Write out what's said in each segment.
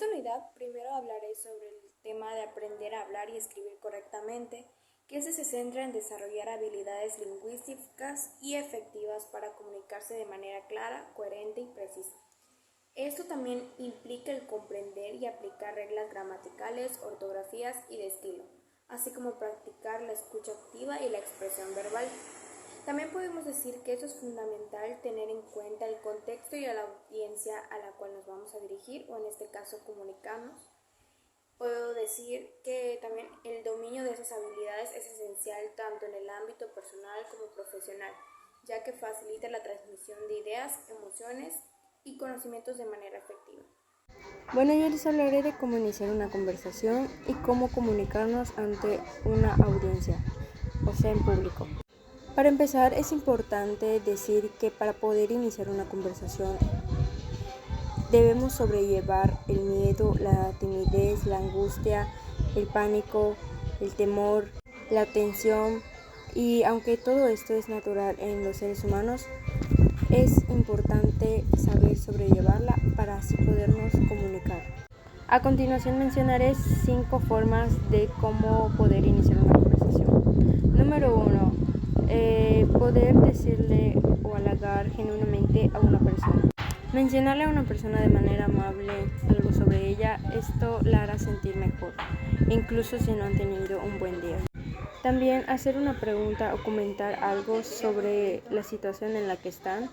esta unidad primero hablaré sobre el tema de aprender a hablar y escribir correctamente, que se centra en desarrollar habilidades lingüísticas y efectivas para comunicarse de manera clara, coherente y precisa. Esto también implica el comprender y aplicar reglas gramaticales, ortografías y de estilo, así como practicar la escucha activa y la expresión verbal. También podemos decir que eso es fundamental tener en cuenta el contexto y a la audiencia a la cual nos vamos a dirigir o en este caso comunicarnos. Puedo decir que también el dominio de esas habilidades es esencial tanto en el ámbito personal como profesional, ya que facilita la transmisión de ideas, emociones y conocimientos de manera efectiva. Bueno, yo les hablaré de cómo iniciar una conversación y cómo comunicarnos ante una audiencia, o sea, en público. Para empezar, es importante decir que para poder iniciar una conversación debemos sobrellevar el miedo, la timidez, la angustia, el pánico, el temor, la tensión y aunque todo esto es natural en los seres humanos, es importante saber sobrellevarla para así podernos comunicar. A continuación mencionaré 5 formas de cómo poder iniciar una conversación. Número 1. Poder decirle o halagar genuinamente a una persona. Mencionarle a una persona de manera amable algo sobre ella, esto la hará sentir mejor, incluso si no han tenido un buen día. También hacer una pregunta o comentar algo sobre la situación en la que están,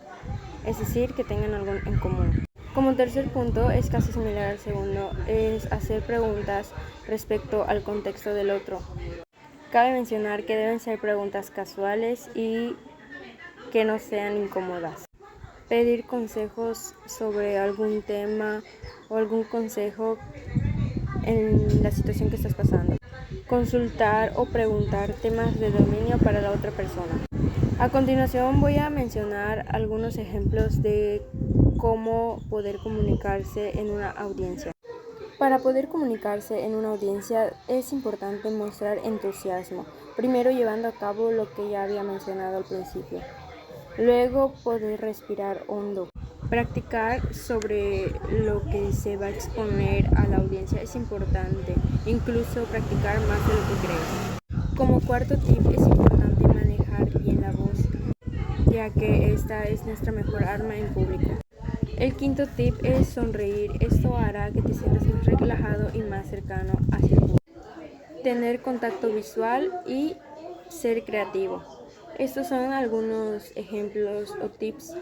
es decir, que tengan algo en común. Como tercer punto, es casi similar al segundo, es hacer preguntas respecto al contexto del otro. Cabe mencionar que deben ser preguntas casuales y que no sean incómodas. Pedir consejos sobre algún tema o algún consejo en la situación que estás pasando. Consultar o preguntar temas de dominio para la otra persona. A continuación voy a mencionar algunos ejemplos de cómo poder comunicarse en una audiencia. Para poder comunicarse en una audiencia es importante mostrar entusiasmo, primero llevando a cabo lo que ya había mencionado al principio. Luego poder respirar hondo. Practicar sobre lo que se va a exponer a la audiencia es importante, incluso practicar más de lo que crees. Como cuarto tip es importante manejar bien la voz, ya que esta es nuestra mejor arma en público. El quinto tip es sonreír, esto hará que te sientas más relajado y más cercano hacia el público. Tener contacto visual y ser creativo. Estos son algunos ejemplos o tips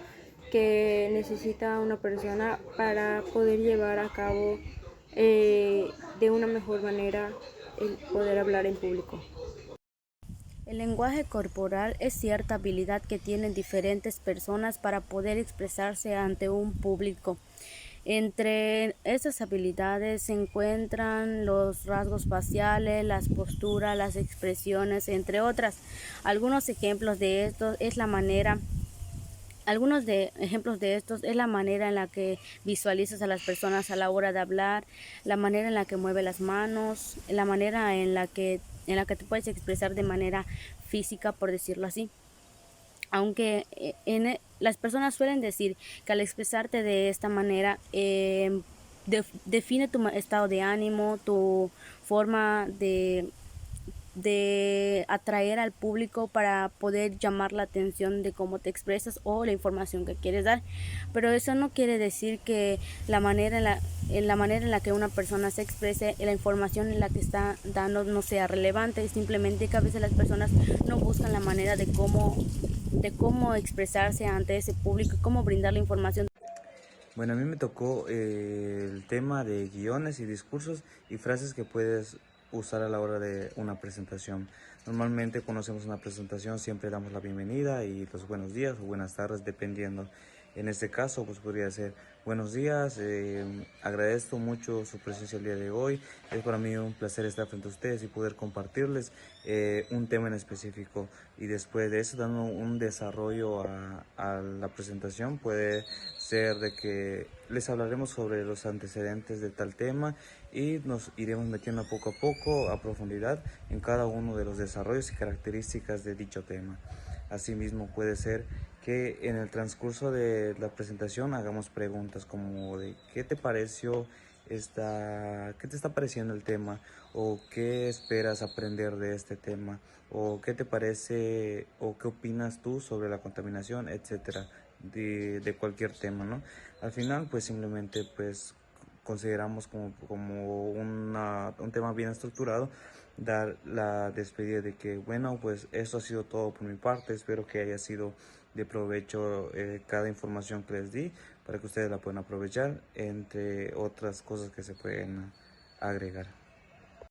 que necesita una persona para poder llevar a cabo de una mejor manera el poder hablar en público. El lenguaje corporal es cierta habilidad que tienen diferentes personas para poder expresarse ante un público. Entre esas habilidades se encuentran los rasgos faciales, las posturas, las expresiones, entre otras. Algunos ejemplos de estos es la manera en la que visualizas a las personas a la hora de hablar, la manera en la que mueve las manos, la manera en la que te puedes expresar de manera física, por decirlo así. Aunque las personas suelen decir que al expresarte de esta manera define tu estado de ánimo, tu forma de atraer al público para poder llamar la atención de cómo te expresas o la información que quieres dar. Pero eso no quiere decir que la manera en la que una persona se exprese, la información en la que está dando no sea relevante. Es simplemente que a veces las personas no buscan la manera de cómo expresarse ante ese público y cómo brindar la información. Bueno, a mí me tocó el tema de guiones y discursos y frases que puedes usar a la hora de una presentación. Normalmente cuando hacemos una presentación siempre damos la bienvenida y los buenos días o buenas tardes dependiendo. En este caso pues podría ser buenos días, agradezco mucho su presencia el día de hoy, es para mí un placer estar frente a ustedes y poder compartirles un tema en específico y después de eso dando un desarrollo a la presentación puede ser de que les hablaremos sobre los antecedentes de tal tema y nos iremos metiendo poco a poco a profundidad en cada uno de los desarrollos y características de dicho tema. Asimismo puede ser que en el transcurso de la presentación hagamos preguntas como de qué te pareció qué te está pareciendo el tema o qué esperas aprender de este tema o qué te parece o qué opinas tú sobre la contaminación, etcétera, de cualquier tema, ¿no? Al final, pues simplemente pues consideramos como un tema bien estructurado, dar la despedida de que, bueno, pues esto ha sido todo por mi parte, espero que haya sido de provecho cada información que les di para que ustedes la puedan aprovechar, entre otras cosas que se pueden agregar.